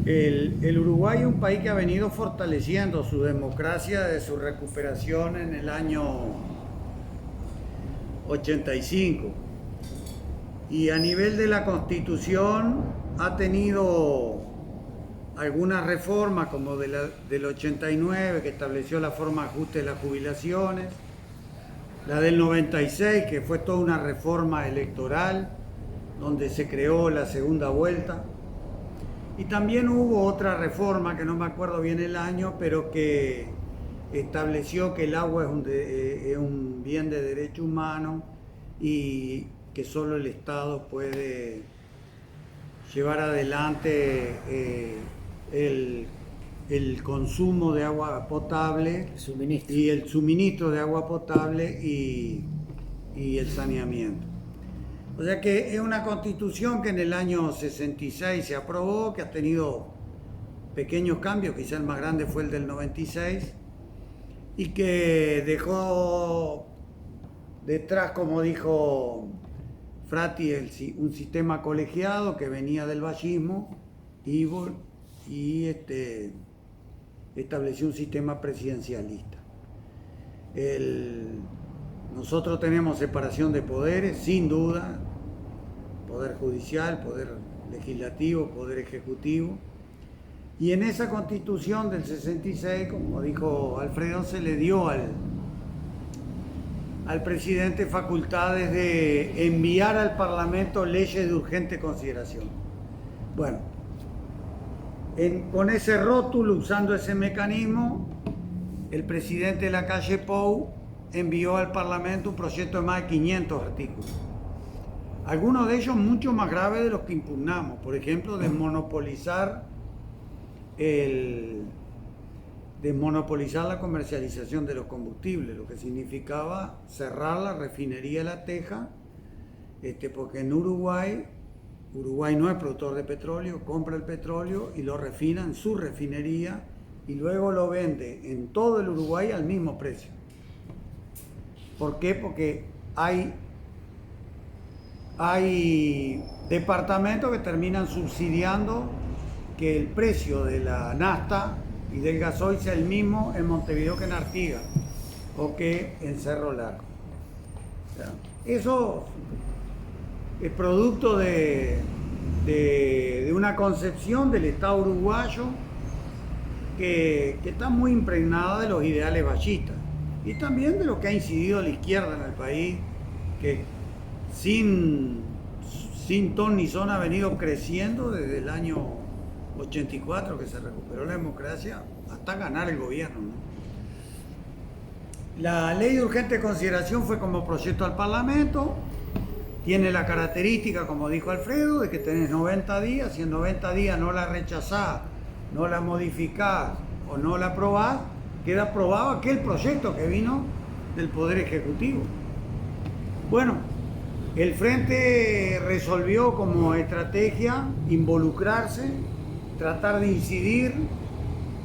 El Uruguay es un país que ha venido fortaleciendo su democracia de su recuperación en el año 85. Y a nivel de la Constitución ha tenido algunas reformas, como del 89, que estableció la forma de ajuste de las jubilaciones, la del 96, que fue toda una reforma electoral, donde se creó la segunda vuelta. Y también hubo otra reforma, que no me acuerdo bien el año, pero que estableció que el agua es un bien de derecho humano y que solo el Estado puede llevar adelante el consumo de agua potable y el suministro de agua potable y el saneamiento. O sea que es una constitución que en el año 66 se aprobó, que ha tenido pequeños cambios, quizá el más grande fue el del 96, y que dejó detrás, como dijo Frati, un sistema colegiado que venía del vallismo y estableció un sistema presidencialista. Nosotros tenemos separación de poderes, sin duda, poder judicial, poder legislativo, poder ejecutivo. Y en esa constitución del 66, como dijo Alfredo, se le dio al presidente facultades de enviar al Parlamento leyes de urgente consideración. Bueno, con ese rótulo, usando ese mecanismo, el presidente Lacalle Pou envió al Parlamento un proyecto de más de 500 artículos. Algunos de ellos mucho más graves de los que impugnamos. Por ejemplo, desmonopolizar la comercialización de los combustibles, lo que significaba cerrar la refinería de La Teja, porque en Uruguay no es productor de petróleo, compra el petróleo y lo refina en su refinería y luego lo vende en todo el Uruguay al mismo precio. ¿Por qué? Porque hay departamentos que terminan subsidiando que el precio de la nafta y del gasoil sea el mismo en Montevideo que en Artigas o que en Cerro Largo. O sea, eso es producto de una concepción del Estado uruguayo que está muy impregnada de los ideales vallistas y también de lo que ha incidido la izquierda en el país, que sin ton ni son ha venido creciendo desde el año 84 que se recuperó la democracia hasta ganar el gobierno, ¿no? La ley de urgente consideración fue como proyecto al Parlamento, tiene la característica, como dijo Alfredo, de que tenés 90 días, si en 90 días no la rechazás, no la modificás o no la aprobás, queda aprobado aquel proyecto que vino del Poder Ejecutivo. Bueno, el Frente resolvió como estrategia involucrarse, tratar de incidir,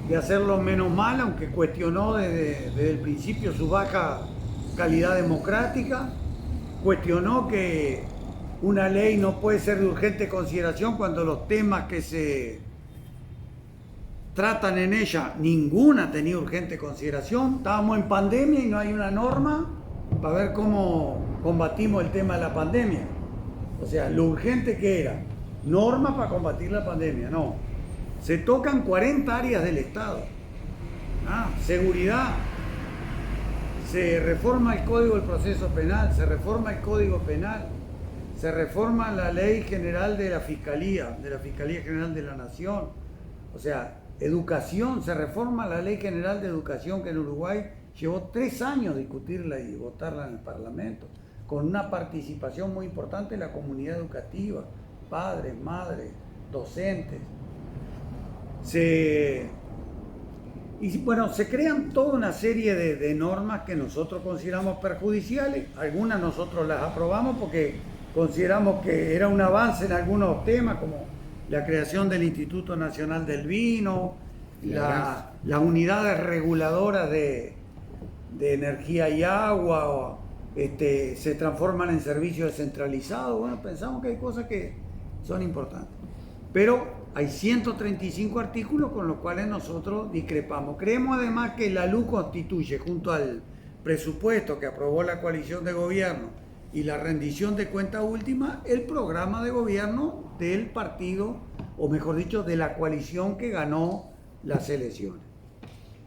de hacerlo menos mal, aunque cuestionó desde el principio su baja calidad democrática, cuestionó que una ley no puede ser de urgente consideración cuando los temas que se tratan en ella, ninguna tenía urgente consideración. Estábamos en pandemia y no hay una norma para ver cómo combatimos el tema de la pandemia. O sea, lo urgente que era, norma para combatir la pandemia, no. Se tocan 40 áreas del Estado. Seguridad. Se reforma el Código del Proceso Penal, se reforma el Código Penal, se reforma la Ley General de la Fiscalía General de la Nación. O sea, educación, se reforma la Ley General de Educación, que en Uruguay llevó 3 años discutirla y votarla en el Parlamento, con una participación muy importante de la comunidad educativa, padres, madres, docentes. Se crean toda una serie de normas que nosotros consideramos perjudiciales. Algunas nosotros las aprobamos porque consideramos que era un avance en algunos temas, como la creación del Instituto Nacional del Vino, las unidades reguladoras de energía y agua, se transforman en servicios descentralizados. Bueno, pensamos que hay cosas que son importantes. Pero hay 135 artículos con los cuales nosotros discrepamos. Creemos además que la LUC constituye, junto al presupuesto que aprobó la coalición de gobierno y la rendición de cuenta última, el programa de gobierno del partido, o mejor dicho, de la coalición que ganó las elecciones.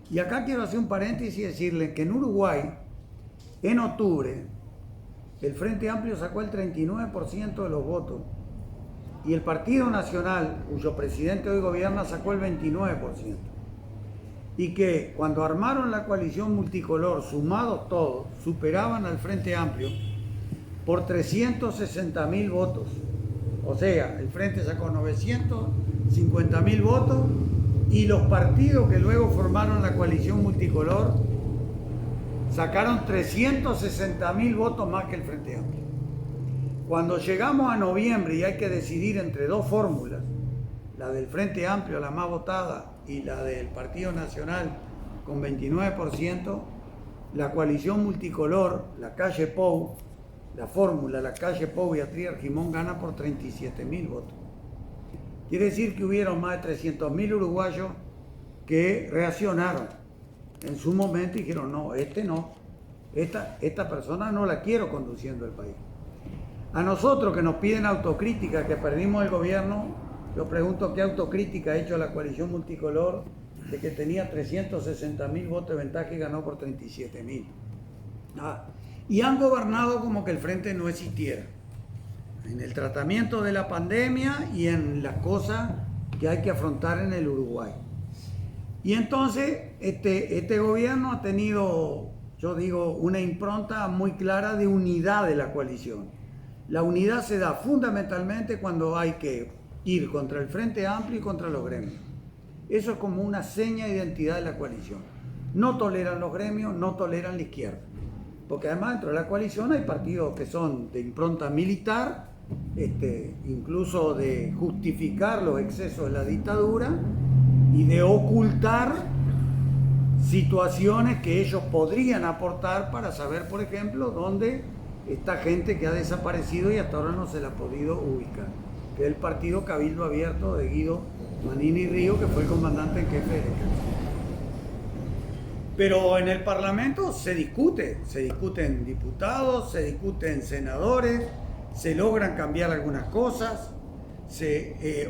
Y acá quiero hacer un paréntesis y decirles que en Uruguay, en octubre, el Frente Amplio sacó el 39% de los votos y el Partido Nacional, cuyo presidente hoy gobierna, sacó el 29%. Y que cuando armaron la coalición multicolor, sumados todos, superaban al Frente Amplio por 360.000 votos. O sea, el Frente sacó 950.000 votos y los partidos que luego formaron la coalición multicolor sacaron 360.000 votos más que el Frente Amplio. Cuando llegamos a noviembre y hay que decidir entre dos fórmulas, la del Frente Amplio, la más votada, y la del Partido Nacional con 29%, la coalición multicolor, la calle Pou, la fórmula, la calle Pou Beatriz Argimón gana por 37.000 votos. Quiere decir que hubieron más de 300.000 uruguayos que reaccionaron en su momento y dijeron, no, esta persona no la quiero conduciendo el país. A nosotros que nos piden autocrítica, que perdimos el gobierno, yo pregunto qué autocrítica ha hecho la coalición multicolor de que tenía 360.000 votos de ventaja y ganó por 37.000. Y han gobernado como que el frente no existiera, en el tratamiento de la pandemia y en las cosas que hay que afrontar en el Uruguay. Y entonces este gobierno ha tenido, yo digo, una impronta muy clara de unidad de la coalición. La unidad se da fundamentalmente cuando hay que ir contra el Frente Amplio y contra los gremios. Eso es como una seña de identidad de la coalición. No toleran los gremios, no toleran la izquierda. Porque además dentro de la coalición hay partidos que son de impronta militar, incluso de justificar los excesos de la dictadura y de ocultar situaciones que ellos podrían aportar para saber, por ejemplo, dónde está gente que ha desaparecido y hasta ahora no se la ha podido ubicar, que es el partido Cabildo Abierto de Guido Manini Río, que fue el comandante en jefe de ejército. Pero en el Parlamento se discuten diputados, se discuten senadores, se logran cambiar algunas cosas,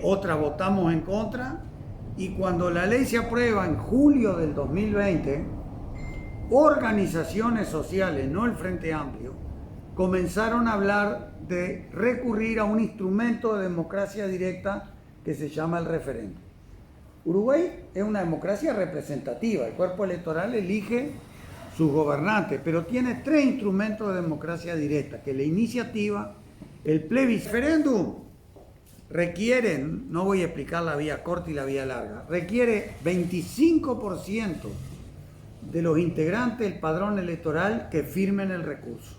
otras votamos en contra, y cuando la ley se aprueba en julio del 2020, organizaciones sociales, no el Frente Amplio, comenzaron a hablar de recurrir a un instrumento de democracia directa que se llama el referéndum. Uruguay es una democracia representativa, el cuerpo electoral elige sus gobernantes, pero tiene 3 instrumentos de democracia directa, que es la iniciativa, el plebiscito, el referéndum requieren, no voy a explicar la vía corta y la vía larga, requiere 25% de los integrantes del padrón electoral que firmen el recurso.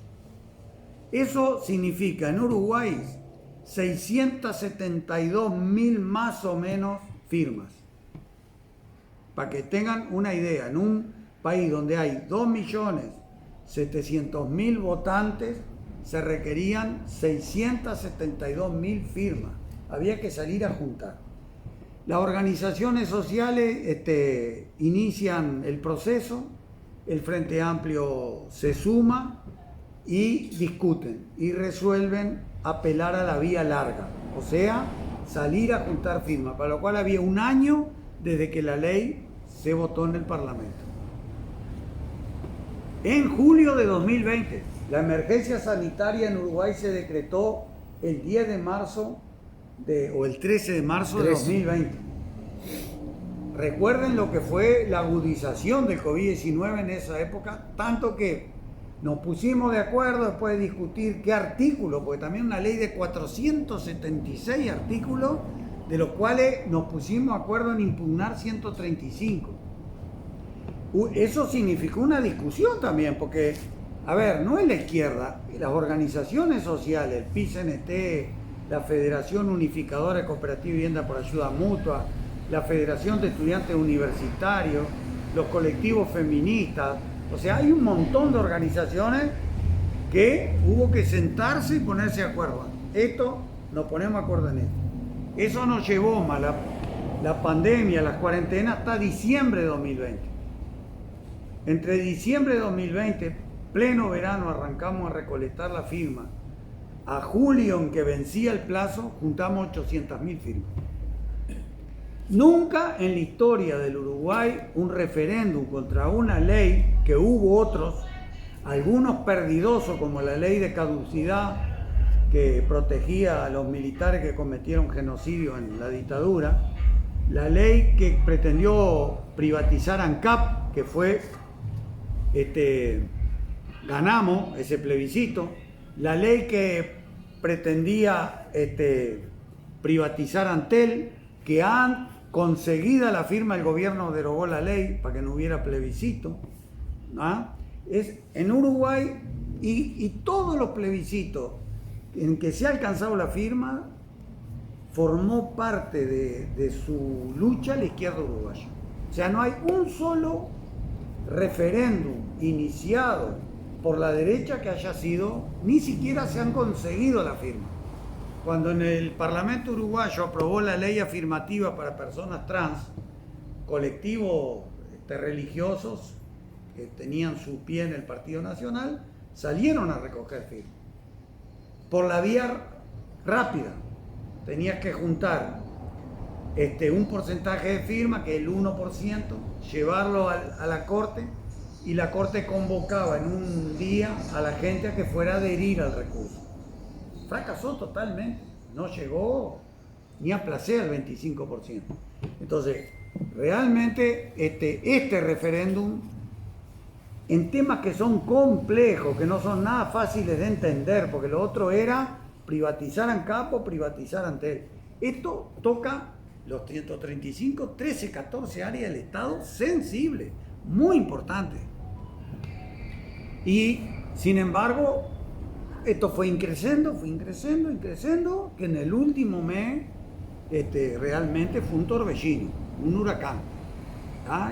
Eso significa en Uruguay 672.000 más o menos firmas. Para que tengan una idea, en un país donde hay 2.700.000 votantes, se requerían 672.000 firmas. Había que salir a juntar. Las organizaciones sociales inician el proceso, el Frente Amplio se suma y discuten y resuelven apelar a la vía larga, o sea, salir a juntar firmas, para lo cual había un año desde que la ley se votó en el Parlamento. En julio de 2020, la emergencia sanitaria en Uruguay se decretó el 10 de marzo o el 13 de marzo de 2020. Recuerden lo que fue la agudización del COVID-19 en esa época, tanto que nos pusimos de acuerdo después de discutir qué artículo, porque también una ley de 476 artículos, de los cuales nos pusimos de acuerdo en impugnar 135. Eso significó una discusión también, porque, a ver, no es la izquierda, las organizaciones sociales, el PICNT, la Federación Unificadora de Cooperativa y Vivienda por Ayuda Mutua, la Federación de Estudiantes Universitarios, los colectivos feministas, o sea, hay un montón de organizaciones que hubo que sentarse y ponerse de acuerdo. Nos ponemos de acuerdo en esto. Eso nos llevó más la pandemia, las cuarentenas, hasta diciembre de 2020. Entre diciembre de 2020, pleno verano, arrancamos a recolectar la firma. A julio, en que vencía el plazo, juntamos 800.000 firmas. Nunca en la historia del Uruguay un referéndum contra una ley, que hubo otros, algunos perdidosos, como la ley de caducidad que protegía a los militares que cometieron genocidio en la dictadura, la ley que pretendió privatizar ANCAP, que fue, ganamos ese plebiscito, la ley que pretendía privatizar Antel, que han conseguida la firma, el gobierno derogó la ley para que no hubiera plebiscito. Es en Uruguay, y todos los plebiscitos en que se ha alcanzado la firma formó parte de su lucha la izquierda uruguaya. O sea, no hay un solo referéndum iniciado por la derecha que haya sido, ni siquiera se han conseguido la firma. Cuando en el Parlamento uruguayo aprobó la ley afirmativa para personas trans, colectivos religiosos que tenían su pie en el Partido Nacional, salieron a recoger firmas. Por la vía rápida, tenías que juntar un porcentaje de firmas, que es el 1%, llevarlo a la Corte, y la Corte convocaba en un día a la gente a que fuera a adherir al recurso. Fracasó totalmente, no llegó ni a placer al 25%. Entonces, realmente este referéndum, en temas que son complejos, que no son nada fáciles de entender, porque lo otro era privatizar ANCAP o privatizar Antel. Esto toca los 135, 13, 14 áreas del Estado sensibles, muy importantes. Y, sin embargo, esto fue increciendo, que en el último mes realmente fue un torbellino, un huracán.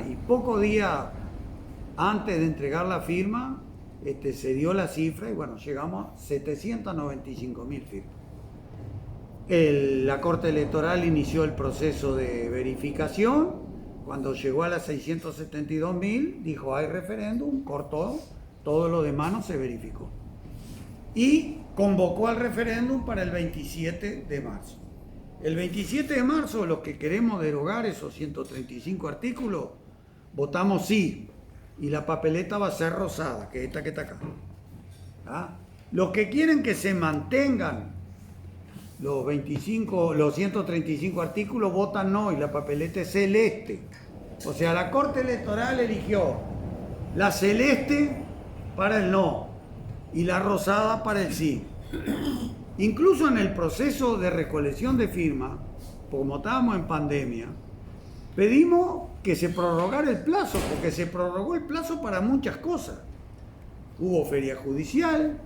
Y pocos días antes de entregar la firma, se dio la cifra y bueno, llegamos a 795.000 firmas. La Corte Electoral inició el proceso de verificación. Cuando llegó a las 672.000, dijo hay referéndum, cortó, todo lo demás no se verificó. Y convocó al referéndum para el 27 de marzo. El 27 de marzo, los que queremos derogar esos 135 artículos, votamos sí, y la papeleta va a ser rosada, que es esta que está acá. Los que quieren que se mantengan los 135 artículos, votan no, y la papeleta es celeste. O sea, la Corte Electoral eligió la celeste para el no y la rosada para el sí. Incluso en el proceso de recolección de firmas, como estábamos en pandemia, pedimos que se prorrogara el plazo, porque se prorrogó el plazo para muchas cosas. Hubo feria judicial,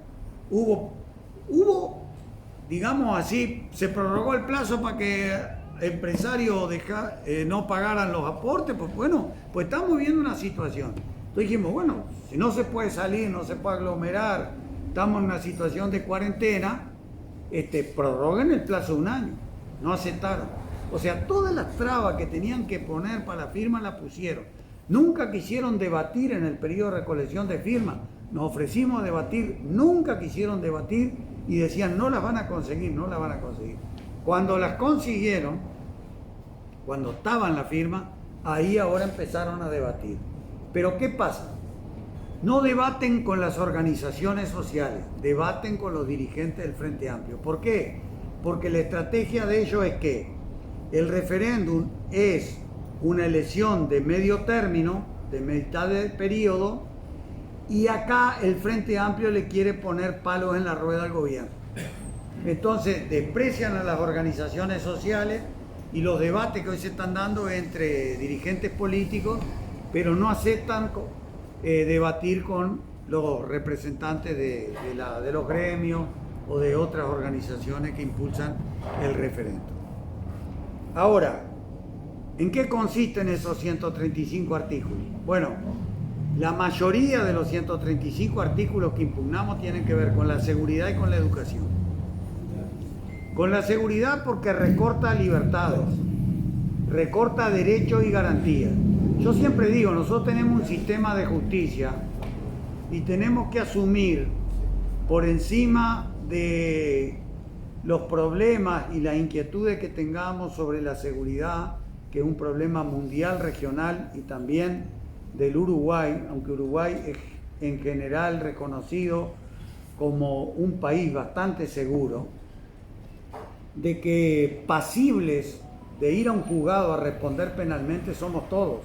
hubo, digamos así, se prorrogó el plazo para que empresarios no pagaran los aportes. Pues bueno, pues estamos viendo una situación. Entonces dijimos, bueno, si no se puede salir, no se puede aglomerar, estamos en una situación de cuarentena, prorroguen el plazo de un año. No aceptaron. O sea, todas las trabas que tenían que poner para la firma las pusieron. Nunca quisieron debatir en el periodo de recolección de firmas. Nos ofrecimos a debatir, nunca quisieron debatir y decían no las van a conseguir, no las van a conseguir. Cuando las consiguieron, cuando estaban la firma, ahí ahora empezaron a debatir. Pero ¿qué pasa? No debaten con las organizaciones sociales, debaten con los dirigentes del Frente Amplio. ¿Por qué? Porque la estrategia de ellos es que el referéndum es una elección de medio término, de mitad de periodo, y acá el Frente Amplio le quiere poner palos en la rueda al gobierno. Entonces desprecian a las organizaciones sociales y los debates que hoy se están dando entre dirigentes políticos, pero no aceptan debatir con los representantes de los gremios o de otras organizaciones que impulsan el referéndum. Ahora, ¿en qué consisten esos 135 artículos? Bueno, la mayoría de los 135 artículos que impugnamos tienen que ver con la seguridad y con la educación. Con la seguridad porque recorta libertades, recorta derechos y garantías. Yo siempre digo, nosotros tenemos un sistema de justicia y tenemos que asumir por encima de los problemas y las inquietudes que tengamos sobre la seguridad, que es un problema mundial, regional y también del Uruguay, aunque Uruguay es en general reconocido como un país bastante seguro, de que pasibles de ir a un juzgado a responder penalmente somos todos.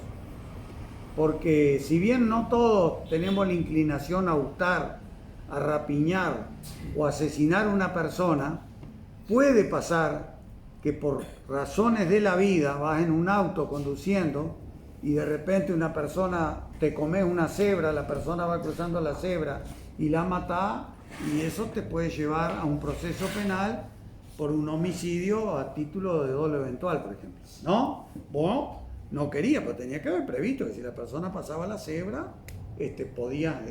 Porque si bien no todos tenemos la inclinación a hurtar, a rapiñar o asesinar a una persona, puede pasar que por razones de la vida vas en un auto conduciendo y de repente una persona, te comes una cebra, la persona va cruzando la cebra y la mata, y eso te puede llevar a un proceso penal por un homicidio a título de dolo eventual, por ejemplo. ¿No? Vos no quería, pero tenía que haber previsto que si la persona pasaba la cebra, podía...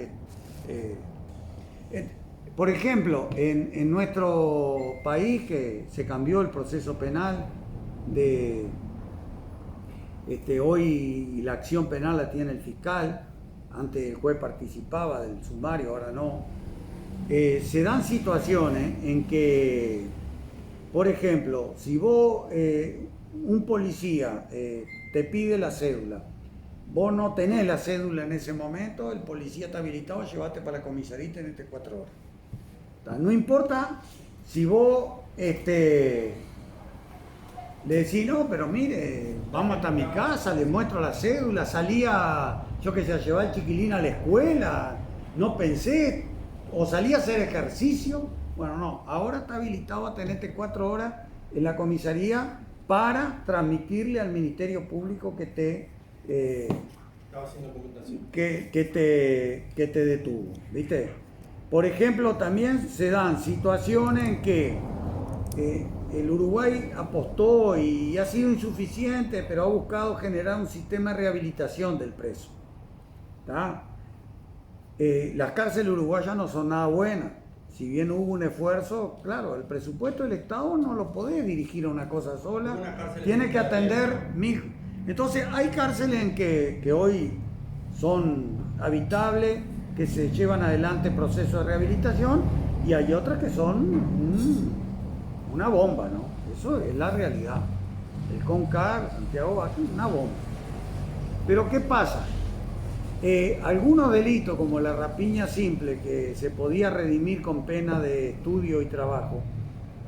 por ejemplo, en nuestro país, que se cambió el proceso penal de... hoy la acción penal la tiene el fiscal, antes el juez participaba del sumario, ahora no. Se dan situaciones en que, por ejemplo, si vos, un policía te pide la cédula, vos no tenés la cédula en ese momento, el policía está habilitado, llevate para la comisaría y tenete 4 horas. No importa si vos le decís, no, pero mire, vamos hasta mi casa, le muestro la cédula, salía, yo que sé, a llevar al chiquilín a la escuela, no pensé, o salía a hacer ejercicio. Bueno, no, ahora está habilitado a tenerte 4 horas en la comisaría para transmitirle al Ministerio Público que te que te detuvo, ¿viste? Por ejemplo, también se dan situaciones en que el Uruguay apostó y ha sido insuficiente, pero ha buscado generar un sistema de rehabilitación del preso. ¿Tá? Las cárceles uruguayas no son nada buenas. Si bien hubo un esfuerzo, claro, el presupuesto del Estado no lo podés dirigir a una cosa sola, tiene que atender mil. Entonces hay cárceles en que hoy son habitables, que se llevan adelante procesos de rehabilitación, y hay otras que son una bomba, ¿no? Eso es la realidad. El CONCAR, Santiago Vázquez, una bomba. Pero ¿qué pasa? Algunos delitos como la rapiña simple, que se podía redimir con pena de estudio y trabajo,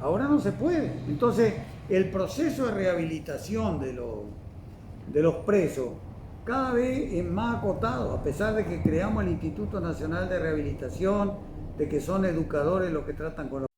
ahora no se puede. Entonces el proceso de rehabilitación de los presos cada vez es más acotado, a pesar de que creamos el Instituto Nacional de Rehabilitación, de que son educadores los que tratan con los